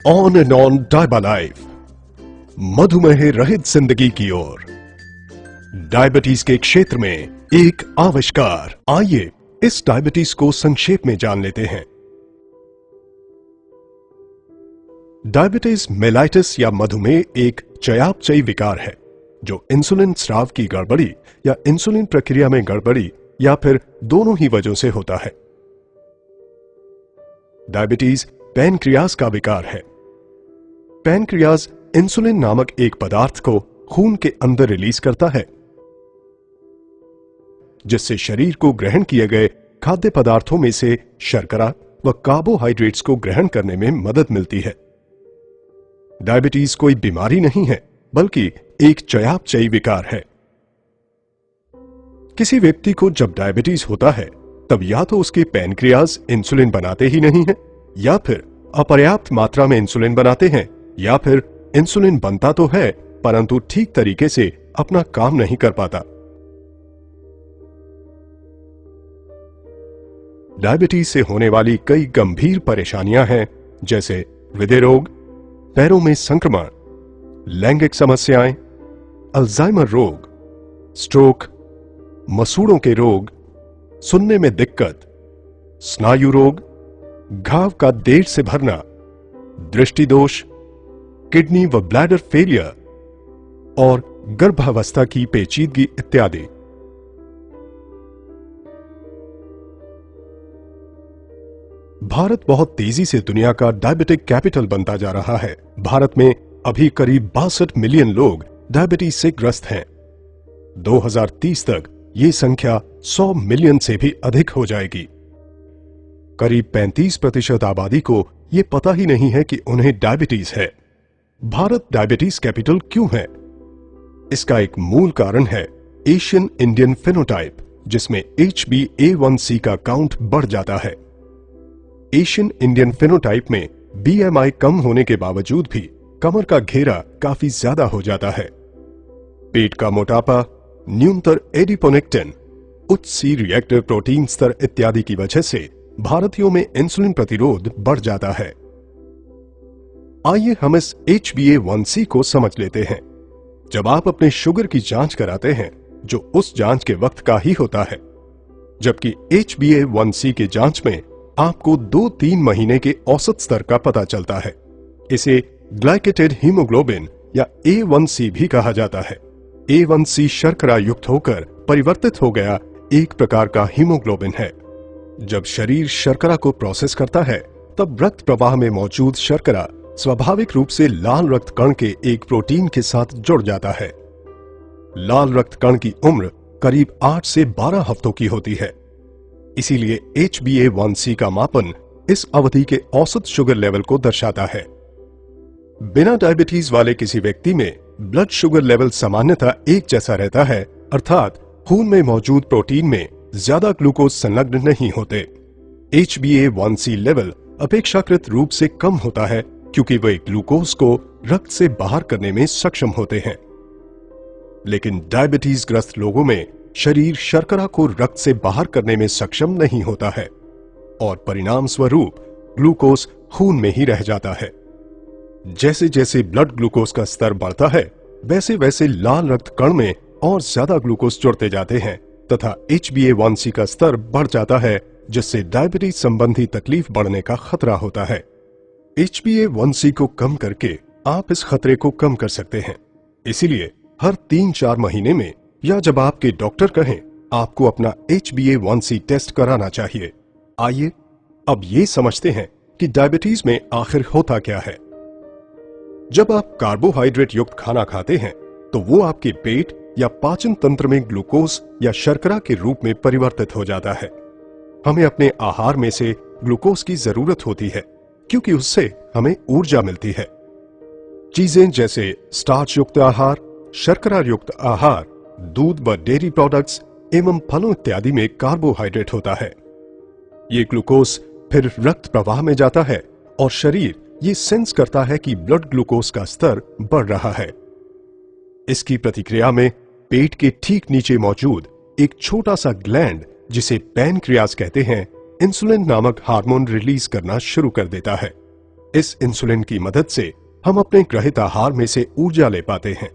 On and on डायबा life, मधुमेह रहित जिंदगी की ओर। डायबिटीज के क्षेत्र में एक आविष्कार। आइए इस डायबिटीज को संक्षेप में जान लेते हैं। डायबिटीज मेलाइटिस या मधुमेह एक चयापचयी विकार है जो इंसुलिन स्राव की गड़बड़ी या इंसुलिन प्रक्रिया में गड़बड़ी या फिर दोनों ही वजहों से होता है। डायबिटीज पैनक्रियाज का विकार है। पैनक्रियाज इंसुलिन नामक एक पदार्थ को खून के अंदर रिलीज करता है, जिससे शरीर को ग्रहण किए गए खाद्य पदार्थों में से शर्करा व कार्बोहाइड्रेट्स को ग्रहण करने में मदद मिलती है। डायबिटीज कोई बीमारी नहीं है, बल्कि एक चयापचयी विकार है। किसी व्यक्ति को जब डायबिटीज होता है, तब या तो उसके पैनक्रियाज इंसुलिन बनाते ही नहीं है, या फिर अपर्याप्त मात्रा में इंसुलिन बनाते हैं, या फिर इंसुलिन बनता तो है परंतु ठीक तरीके से अपना काम नहीं कर पाता। डायबिटीज से होने वाली कई गंभीर परेशानियां हैं, जैसे हृदय रोग, पैरों में संक्रमण, लैंगिक समस्याएं, अल्जाइमर रोग, स्ट्रोक, मसूड़ों के रोग, सुनने में दिक्कत, स्नायु रोग, घाव का देर से भरना, दृष्टि दोष, किडनी व ब्लैडर फेलियर और गर्भावस्था की पेचीदगी इत्यादि। भारत बहुत तेजी से दुनिया का डायबिटिक कैपिटल बनता जा रहा है। भारत में अभी करीब 62 मिलियन लोग डायबिटीज से ग्रस्त हैं। 2030 तक ये संख्या 100 मिलियन से भी अधिक हो जाएगी। करीब 35% आबादी को ये पता ही नहीं है कि उन्हें डायबिटीज है। भारत डायबिटीज कैपिटल क्यों है? इसका एक मूल कारण है एशियन इंडियन फेनोटाइप, जिसमें HbA1c का काउंट बढ़ जाता है। एशियन इंडियन फेनोटाइप में BMI कम होने के बावजूद भी कमर का घेरा काफी ज्यादा हो जाता है। पेट का मोटापा, न्यूनतर एडिपोनेक्टिन, उच्च सी रिएक्टिव प्रोटीन स्तर इत्यादि की वजह से भारतीयों में इंसुलिन प्रतिरोध बढ़ जाता है। आइए हम इस HbA1c को समझ लेते हैं। जब आप अपने शुगर की जांच कराते हैं, जो उस जांच के वक्त का ही होता है, जबकि HbA1c के जांच में आपको 2-3 महीने के औसत स्तर का पता चलता है। इसे ग्लाइकेटेड हीमोग्लोबिन या A1c भी कहा जाता है। A1c शर्करा युक्त होकर परिवर्तित हो गया एक प्रकार का हीमोग्लोबिन है। जब शरीर शर्करा को प्रोसेस करता है, तब रक्त प्रवाह में मौजूद शर्करा स्वाभाविक रूप से लाल रक्त कण के एक प्रोटीन के साथ जुड़ जाता है। लाल रक्त कण की उम्र करीब 8 से 12 हफ्तों की होती है। इसीलिए HbA1c का मापन इस अवधि के औसत शुगर लेवल को दर्शाता है। बिना डायबिटीज वाले किसी व्यक्ति में ब्लड शुगर लेवल सामान्यतः एक जैसा रहता है, अर्थात खून में मौजूद प्रोटीन में ज्यादा ग्लूकोज संलग्न नहीं होते। HbA1c लेवल अपेक्षाकृत रूप से कम होता है, क्योंकि वे ग्लूकोज को रक्त से बाहर करने में सक्षम होते हैं। लेकिन डायबिटीज ग्रस्त लोगों में शरीर शर्करा को रक्त से बाहर करने में सक्षम नहीं होता है और परिणाम स्वरूप ग्लूकोज खून में ही रह जाता है। जैसे जैसे ब्लड ग्लूकोज का स्तर बढ़ता है, वैसे वैसे लाल रक्त कण में और ज्यादा ग्लूकोज जुड़ते जाते हैं तथा HbA1c का स्तर बढ़ जाता है, जिससे डायबिटीज संबंधी तकलीफ बढ़ने का खतरा होता है। HbA1c को कम करके आप इस खतरे को कम कर सकते हैं। इसीलिए हर 3-4 महीने में या जब आपके डॉक्टर कहें, आपको अपना HbA1c टेस्ट कराना चाहिए। आइए अब ये समझते हैं कि डायबिटीज में आखिर होता क्या है। जब आप कार्बोहाइड्रेट युक्त खाना खाते हैं, तो वो आपके पेट या पाचन तंत्र में ग्लूकोज या शर्करा के रूप में परिवर्तित हो जाता है। हमें अपने आहार में से ग्लूकोज की जरूरत होती है, क्योंकि उससे हमें ऊर्जा मिलती है। चीजें जैसे स्टार्च युक्त आहार, शर्करा युक्त आहार, दूध व डेयरी प्रोडक्ट्स एवं फलों इत्यादि में कार्बोहाइड्रेट होता है। ये ग्लूकोज फिर रक्त प्रवाह में जाता है और शरीर ये सेंस करता है कि ब्लड ग्लूकोज का स्तर बढ़ रहा है। इसकी प्रतिक्रिया में पेट के ठीक नीचे मौजूद एक छोटा सा ग्लैंड, जिसे पैनक्रियाज कहते हैं, इंसुलिन नामक हार्मोन रिलीज करना शुरू कर देता है। इस इंसुलिन की मदद से हम अपने ग्रहित आहार में से ऊर्जा ले पाते हैं।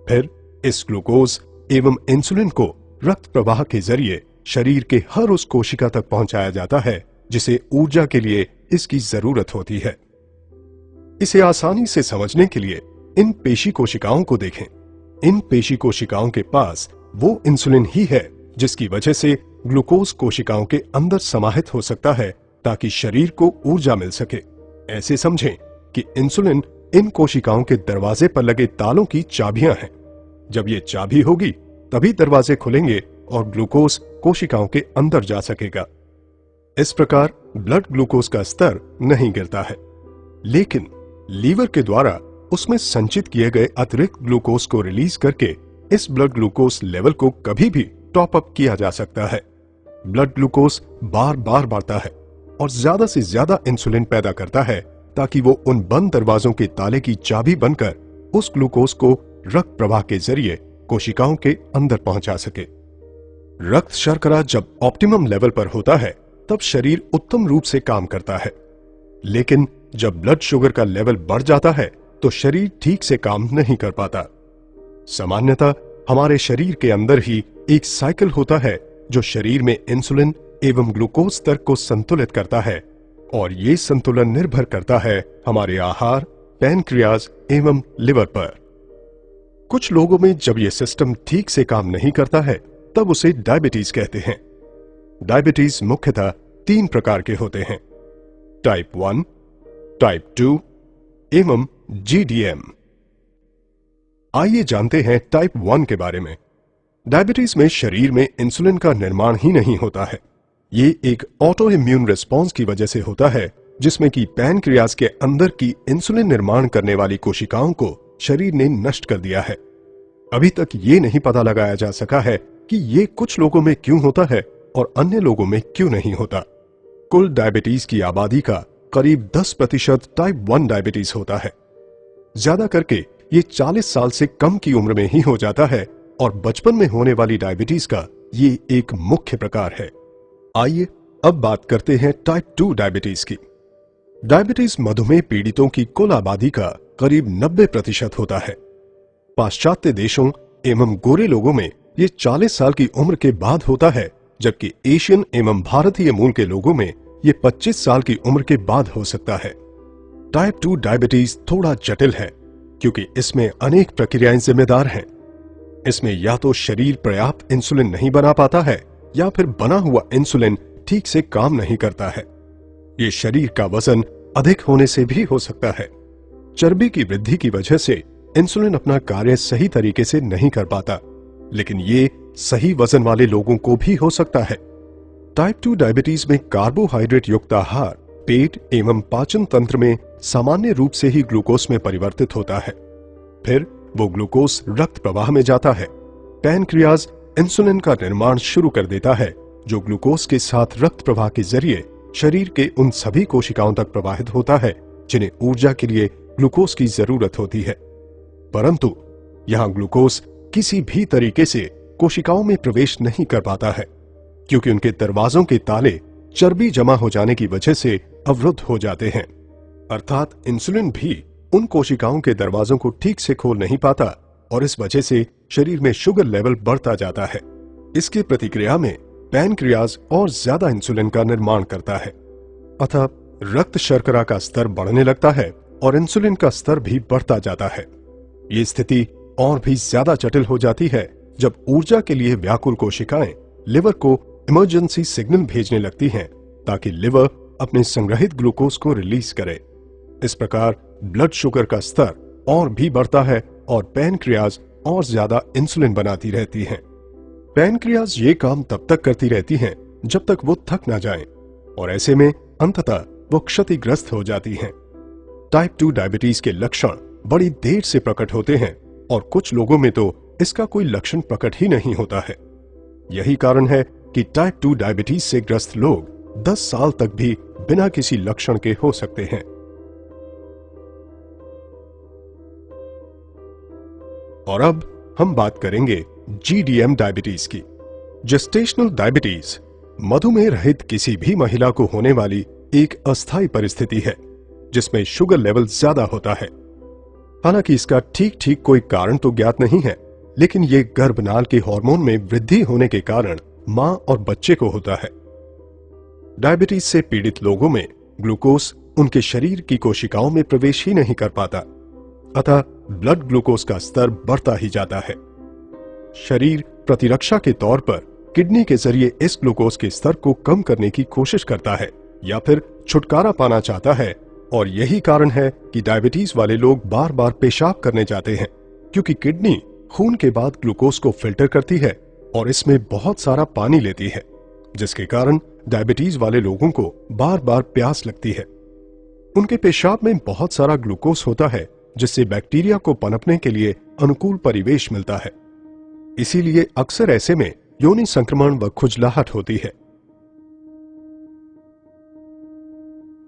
फिर इस ग्लूकोज एवं इंसुलिन को रक्त प्रवाह के जरिए शरीर के हर उस कोशिका तक पहुंचाया जाता है जिसे ऊर्जा के लिए इसकी जरूरत होती है। इसे आसानी से समझने के लिए इन पेशी कोशिकाओं को देखें। इन पेशी कोशिकाओं के पास वो इंसुलिन ही है जिसकी वजह से ग्लूकोज कोशिकाओं के अंदर समाहित हो सकता है ताकि शरीर को ऊर्जा मिल सके। ऐसे समझें कि इंसुलिन इन कोशिकाओं के दरवाजे पर लगे तालों की चाबियां हैं। जब ये चाबी होगी तभी दरवाजे खुलेंगे और ग्लूकोज कोशिकाओं के अंदर जा सकेगा। इस प्रकार ब्लड ग्लूकोज का स्तर नहीं गिरता है, लेकिन लीवर के द्वारा उसमें संचित किए गए अतिरिक्त ग्लूकोज को रिलीज करके इस ब्लड ग्लूकोज लेवल को कभी भी टॉप अप किया जा सकता है। ब्लड ग्लूकोज बार बार बढ़ता है और ज्यादा से ज्यादा इंसुलिन पैदा करता है ताकि वो उन बंद दरवाजों के ताले की चाबी बनकर उस ग्लूकोज को रक्त प्रवाह के जरिए कोशिकाओं के अंदर पहुंचा सके। रक्त शर्करा जब ऑप्टिमम लेवल पर होता है तब शरीर उत्तम रूप से काम करता है, लेकिन जब ब्लड शुगर का लेवल बढ़ जाता है तो शरीर ठीक से काम नहीं कर पाता। सामान्यतः हमारे शरीर के अंदर ही एक साइकिल होता है जो शरीर में इंसुलिन एवं ग्लूकोज स्तर को संतुलित करता है, और ये संतुलन निर्भर करता है हमारे आहार, पैनक्रियाज एवं लिवर पर। कुछ लोगों में जब यह सिस्टम ठीक से काम नहीं करता है तब उसे डायबिटीज कहते हैं। डायबिटीज मुख्यतः 3 प्रकार के होते हैं: टाइप 1, टाइप 2 एवं GDM। आइए जानते हैं टाइप 1 के बारे में। डायबिटीज में शरीर में इंसुलिन का निर्माण ही नहीं होता है। ये एक ऑटो इम्यून रिस्पॉन्स की वजह से होता है जिसमें कि पैनक्रियाज के अंदर की इंसुलिन निर्माण करने वाली कोशिकाओं को शरीर ने नष्ट कर दिया है। अभी तक ये नहीं पता लगाया जा सका है कि ये कुछ लोगों में क्यों होता है और अन्य लोगों में क्यों नहीं होता। कुल डायबिटीज की आबादी का करीब 10% टाइप 1 डायबिटीज होता है। ज्यादा करके ये 40 साल से कम की उम्र में ही हो जाता है और बचपन में होने वाली डायबिटीज का ये एक मुख्य प्रकार है। आइए अब बात करते हैं टाइप 2 डायबिटीज की। डायबिटीज मधुमेह पीड़ितों की कुल आबादी का करीब 90% होता है। पाश्चात्य देशों एवं गोरे लोगों में ये 40 साल की उम्र के बाद होता है, जबकि एशियन एवं भारतीय मूल के लोगों में ये 25 साल की उम्र के बाद हो सकता है। टाइप 2 डायबिटीज थोड़ा जटिल है क्योंकि इसमें अनेक प्रक्रियाएं जिम्मेदार हैं। इसमें या तो शरीर पर्याप्त इंसुलिन नहीं बना पाता है या फिर बना हुआ इंसुलिन ठीक से काम नहीं करता है। ये शरीर का वजन अधिक होने से भी हो सकता है। चर्बी की वृद्धि की वजह से इंसुलिन अपना कार्य सही तरीके से नहीं कर पाता, लेकिन ये सही वजन वाले लोगों को भी हो सकता है। टाइप 2 डायबिटीज में कार्बोहाइड्रेट युक्त आहार पेट एवं पाचन तंत्र में सामान्य रूप से ही ग्लूकोज में परिवर्तित होता है। फिर वो ग्लूकोज रक्त प्रवाह में जाता है। पैनक्रियाज इंसुलिन का निर्माण शुरू कर देता है जो ग्लूकोज के साथ रक्त प्रवाह के जरिए शरीर के उन सभी कोशिकाओं तक प्रवाहित होता है जिन्हें ऊर्जा के लिए ग्लूकोज की जरूरत होती है। परंतु यहां ग्लूकोज किसी भी तरीके से कोशिकाओं में प्रवेश नहीं कर पाता है क्योंकि उनके दरवाजों के ताले चर्बी जमा हो जाने की वजह से अवरुद्ध हो जाते हैं। अर्थात इंसुलिन भी उन कोशिकाओं के दरवाजों को ठीक से खोल नहीं पाता और इस वजह से शरीर में शुगर लेवल बढ़ता जाता है। इसकी प्रतिक्रिया में पैनक्रियाज और ज्यादा इंसुलिन का निर्माण करता है, अतः रक्त शर्करा का स्तर बढ़ने लगता है और इंसुलिन का स्तर भी बढ़ता जाता है। ये स्थिति और भी ज्यादा जटिल हो जाती है जब ऊर्जा के लिए व्याकुल कोशिकाएं लिवर को इमरजेंसी सिग्नल भेजने लगती हैं ताकि लिवर अपने संग्रहित ग्लूकोज को रिलीज करे। इस प्रकार ब्लड शुगर का स्तर और भी बढ़ता है और पैनक्रियाज और ज्यादा इंसुलिन बनाती रहती हैं। पैनक्रियाज ये काम तब तक करती रहती हैं जब तक वो थक ना जाएं और ऐसे में अंततः वो क्षतिग्रस्त हो जाती हैं। टाइप 2 डायबिटीज के लक्षण बड़ी देर से प्रकट होते हैं और कुछ लोगों में तो इसका कोई लक्षण प्रकट ही नहीं होता है। यही कारण है कि टाइप 2 डायबिटीज से ग्रस्त लोग 10 साल तक भी बिना किसी लक्षण के हो सकते हैं। और अब हम बात करेंगे GDM डायबिटीज की। जेस्टेशनल डायबिटीज मधुमेह रहित किसी भी महिला को होने वाली एक अस्थायी परिस्थिति है जिसमें शुगर लेवल ज्यादा होता है। हालांकि इसका ठीक ठीक कोई कारण तो ज्ञात नहीं है, लेकिन ये गर्भनाल के हार्मोन में वृद्धि होने के कारण मां और बच्चे को होता है। डायबिटीज से पीड़ित लोगों में ग्लूकोज उनके शरीर की कोशिकाओं में प्रवेश ही नहीं कर पाता, अतः ब्लड ग्लूकोज का स्तर बढ़ता ही जाता है। शरीर प्रतिरक्षा के तौर पर किडनी के जरिए इस ग्लूकोज के स्तर को कम करने की कोशिश करता है या फिर छुटकारा पाना चाहता है, और यही कारण है कि डायबिटीज वाले लोग बार बार पेशाब करने जाते हैं, क्योंकि किडनी खून के बाद ग्लूकोज को फिल्टर करती है और इसमें बहुत सारा पानी लेती है, जिसके कारण डायबिटीज वाले लोगों को बार बार प्यास लगती है। उनके पेशाब में बहुत सारा ग्लूकोज होता है, जिससे बैक्टीरिया को पनपने के लिए अनुकूल परिवेश मिलता है। इसीलिए अक्सर ऐसे में योनि संक्रमण व खुजलाहट होती है।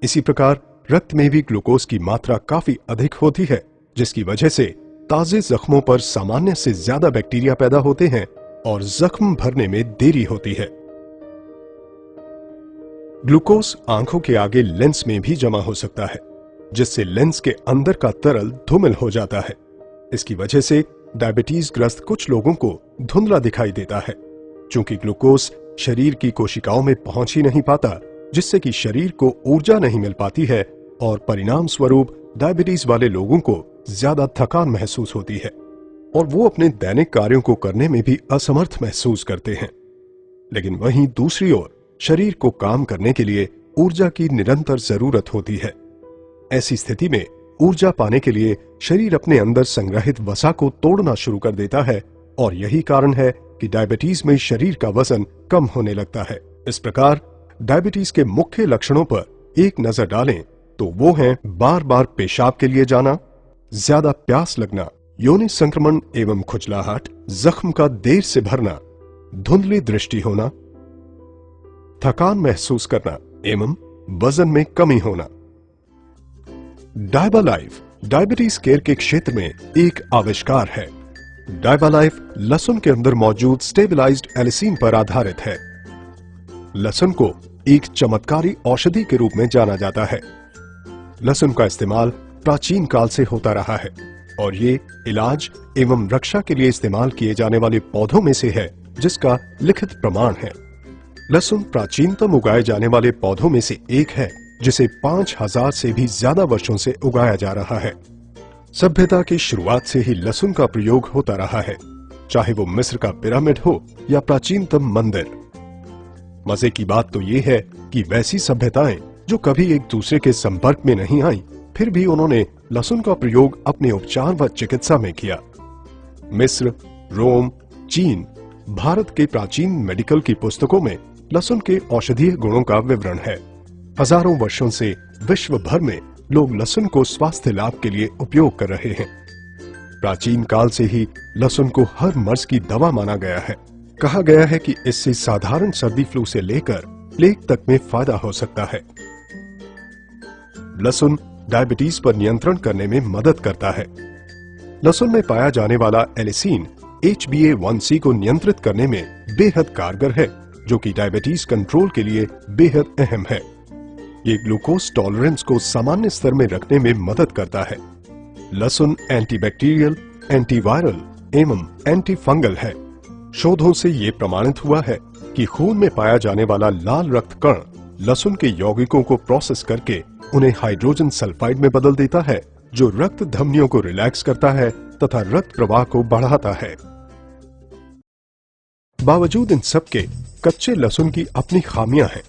इसी प्रकार रक्त में भी ग्लूकोज की मात्रा काफी अधिक होती है, जिसकी वजह से ताजे जख्मों पर सामान्य से ज्यादा बैक्टीरिया पैदा होते हैं और जख्म भरने में देरी होती है। ग्लूकोज आंखों के आगे लेंस में भी जमा हो सकता है, जिससे लेंस के अंदर का तरल धूमिल हो जाता है। इसकी वजह से डायबिटीज ग्रस्त कुछ लोगों को धुंधला दिखाई देता है, क्योंकि ग्लूकोज शरीर की कोशिकाओं में पहुंच ही नहीं पाता, जिससे कि शरीर को ऊर्जा नहीं मिल पाती है और परिणाम स्वरूप डायबिटीज वाले लोगों को ज्यादा थकान महसूस होती है और वो अपने दैनिक कार्यों को करने में भी असमर्थ महसूस करते हैं। लेकिन वहीं दूसरी ओर शरीर को काम करने के लिए ऊर्जा की निरंतर जरूरत होती है। ऐसी स्थिति में ऊर्जा पाने के लिए शरीर अपने अंदर संग्रहित वसा को तोड़ना शुरू कर देता है, और यही कारण है कि डायबिटीज में शरीर का वजन कम होने लगता है। इस प्रकार डायबिटीज के मुख्य लक्षणों पर एक नजर डालें तो वो हैं बार बार पेशाब के लिए जाना, ज्यादा प्यास लगना, योनि संक्रमण एवं खुजलाहट, जख्म का देर से भरना, धुंधली दृष्टि होना, थकान महसूस करना एवं वजन में कमी होना। डायबालाइफ डायबिटीज केयर के क्षेत्र में एक आविष्कार है। डायबालाइफ लहसुन के अंदर मौजूद स्टेबलाइज्ड एलिसिन पर आधारित है। लहसुन को एक चमत्कारी औषधि के रूप में जाना जाता है। लहसुन का इस्तेमाल प्राचीन काल से होता रहा है और ये इलाज एवं रक्षा के लिए इस्तेमाल किए जाने वाले पौधों में से है, जिसका लिखित प्रमाण है। लहसुन प्राचीनतम उगाए जाने वाले पौधों में से एक है, जिसे 5000 से भी ज्यादा वर्षों से उगाया जा रहा है। सभ्यता की शुरुआत से ही लहसुन का प्रयोग होता रहा है, चाहे वो मिस्र का पिरामिड हो या प्राचीनतम मंदिर। मजे की बात तो ये है कि वैसी सभ्यताएं जो कभी एक दूसरे के संपर्क में नहीं आई, फिर भी उन्होंने लहसुन का प्रयोग अपने उपचार व चिकित्सा में किया। मिस्र, रोम, चीन, भारत के प्राचीन मेडिकल की पुस्तकों में लहसुन के औषधीय गुणों का विवरण है। हजारों वर्षों से विश्व भर में लोग लहसुन को स्वास्थ्य लाभ के लिए उपयोग कर रहे हैं। प्राचीन काल से ही लहसुन को हर मर्ज की दवा माना गया है। कहा गया है कि इससे साधारण सर्दी फ्लू से लेकर प्लेग तक में फायदा हो सकता है। लहसुन डायबिटीज पर नियंत्रण करने में मदद करता है। लहसुन में पाया जाने वाला एलिसिन HbA1c को नियंत्रित करने में बेहद कारगर है, जो कि डायबिटीज कंट्रोल के लिए बेहद अहम है। ये ग्लूकोज टॉलरेंस को सामान्य स्तर में रखने में मदद करता है। लहसुन एंटीबैक्टीरियल, एंटीवायरल एवं एंटी फंगल है। शोधों से ये प्रमाणित हुआ है कि खून में पाया जाने वाला लाल रक्त कण लहसुन के यौगिकों को प्रोसेस करके उन्हें हाइड्रोजन सल्फाइड में बदल देता है, जो रक्त धमनियों को रिलैक्स करता है तथा रक्त प्रवाह को बढ़ाता है। बावजूद इन सब के कच्चे लहसुन की अपनी खामियां हैं।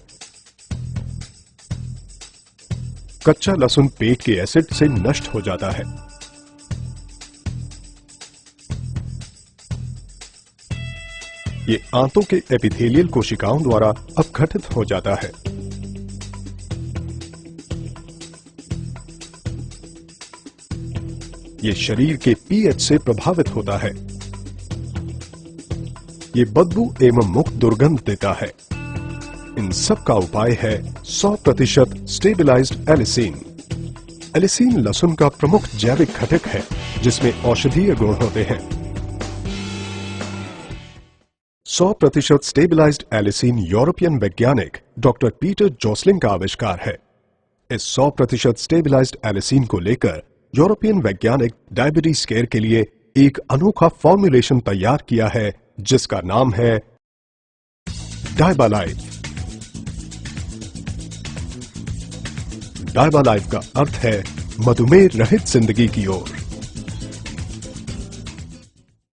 कच्चा लहसुन पेट के एसिड से नष्ट हो जाता है। ये आंतों के एपिथेलियल कोशिकाओं द्वारा अपघटित हो जाता है। ये शरीर के पीएच से प्रभावित होता है। ये बदबू एवं मुख दुर्गंध देता है। इन सब का उपाय है 100% स्टेबलाइज्ड एलिसिन। एलिसिन लहसुन का प्रमुख जैविक घटक है, जिसमें औषधीय गुण होते हैं। 100% स्टेबलाइज्ड एलिसिन यूरोपियन वैज्ञानिक डॉक्टर पीटर जोसलिन का आविष्कार है। इस 100% स्टेबिलाइज्ड एलिसिन को लेकर यूरोपियन वैज्ञानिक डायबिटीज केयर के लिए एक अनोखा फॉर्मुलेशन तैयार किया है, जिसका नाम है डायबालाइफ। डायबालाइफ का अर्थ है मधुमेह रहित जिंदगी की ओर।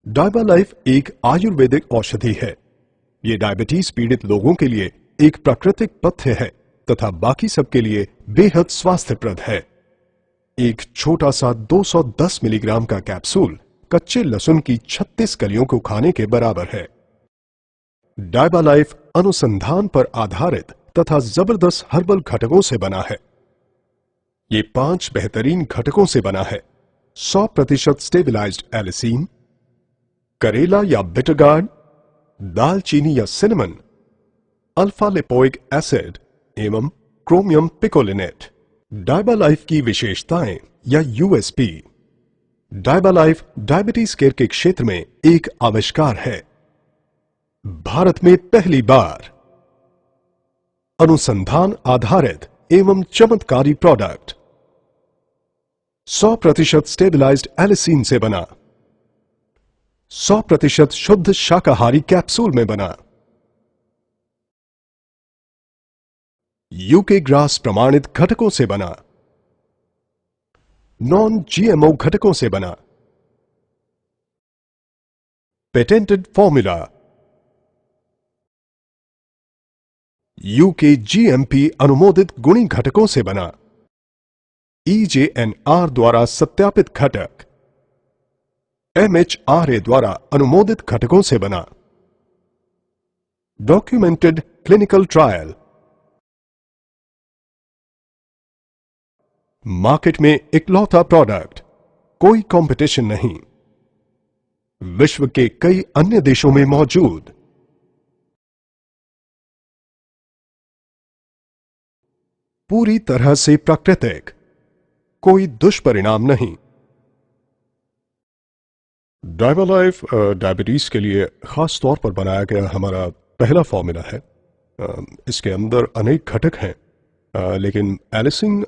डायबालाइफ एक आयुर्वेदिक औषधि है। ये डायबिटीज पीड़ित लोगों के लिए एक प्राकृतिक पथ्य है तथा बाकी सबके लिए बेहद स्वास्थ्यप्रद है। एक छोटा सा 210 मिलीग्राम का कैप्सूल कच्चे लहसुन की 36 कलियों को खाने के बराबर है। डायबालाइफ अनुसंधान पर आधारित तथा जबरदस्त हर्बल घटकों से बना है। ये 5 बेहतरीन घटकों से बना है। 100% स्टेबिलाइज्ड एलिसिन, करेला या बिटरगार्ड, दालचीनी या सिनेमन, अल्फा लिपोइक एसिड एवं क्रोमियम पिकोलिनेट। डायबालाइफ की विशेषताएं या यूएसपी। डायबालाइफ डायबिटीज केयर के क्षेत्र में एक आविष्कार है। भारत में पहली बार अनुसंधान आधारित एवं चमत्कारी प्रोडक्ट 100% स्टेबिलाइज्ड एलिसिन से बना, 100% शुद्ध शाकाहारी कैप्सूल में बना, यूके ग्रास प्रमाणित घटकों से बना, नॉन जीएमओ घटकों से बना, पेटेंटेड फॉर्मूला, यूके जीएमपी अनुमोदित गुणी घटकों से बना, EJNR द्वारा सत्यापित घटक, MHRA द्वारा अनुमोदित घटकों से बना, डॉक्यूमेंटेड क्लिनिकल ट्रायल। मार्केट में इकलौता प्रोडक्ट, कोई कंपटीशन नहीं। विश्व के कई अन्य देशों में मौजूद। पूरी तरह से प्राकृतिक, कोई दुष्परिणाम नहीं। डायबालाइफ डायबिटीज के लिए खास तौर पर बनाया गया हमारा पहला फॉर्मूला है। इसके अंदर अनेक घटक हैं, लेकिन एलिसिन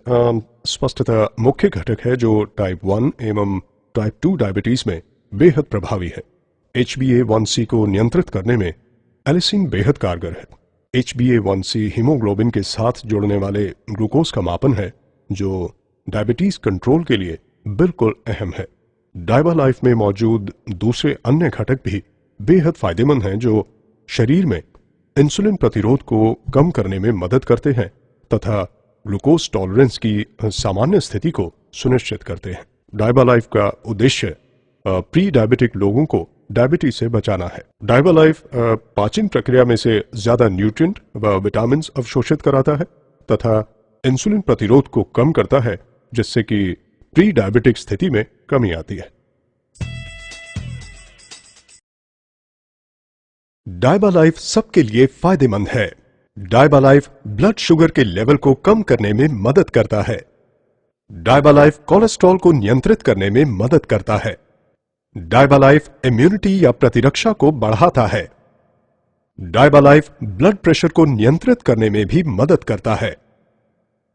स्पष्टतः मुख्य घटक है जो टाइप 1 एवं टाइप 2 डायबिटीज में बेहद प्रभावी है। HbA1c को नियंत्रित करने में एलिसिन बेहद कारगर है। HbA1c हीमोग्लोबिन के साथ जुड़ने वाले ग्लूकोज का मापन है, जो डायबिटीज कंट्रोल के लिए बिल्कुल अहम है। डायबालाइफ में मौजूद दूसरे अन्य घटक भी बेहद फायदेमंद हैं, जो शरीर में इंसुलिन प्रतिरोध को कम करने में मदद करते हैं तथा ग्लूकोज टॉलरेंस की सामान्य स्थिति को सुनिश्चित करते हैं। डायबालाइफ का उद्देश्य प्री डायबिटिक लोगों को डायबिटीज से बचाना है। डायबालाइफ पाचन प्रक्रिया में से ज्यादा न्यूट्रिएंट व विटामिन अवशोषित कराता है तथा इंसुलिन प्रतिरोध को कम करता है, जिससे कि प्री डायबिटिक स्थिति में कमी आती है। डायबालाइफ सबके लिए फायदेमंद है। डायबालाइफ ब्लड शुगर के लेवल को कम करने में मदद करता है। डायबालाइफ कोलेस्ट्रॉल को नियंत्रित करने में मदद करता है। डायबालाइफ इम्यूनिटी या प्रतिरक्षा को बढ़ाता है। डायबालाइफ ब्लड प्रेशर को नियंत्रित करने में भी मदद करता है।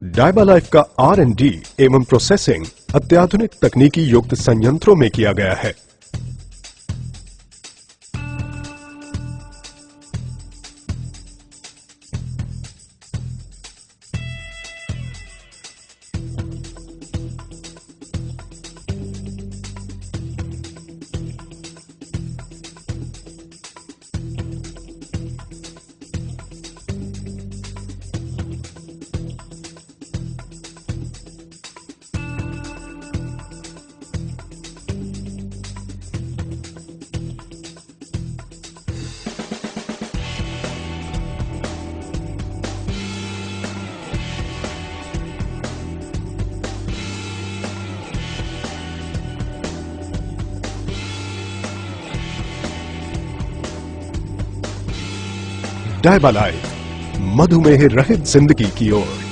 डायबालाइफ का R&D एवं प्रोसेसिंग अत्याधुनिक तकनीकी युक्त संयंत्रों में किया गया है। डायबालाइफ, मधुमेह रहित जिंदगी की ओर।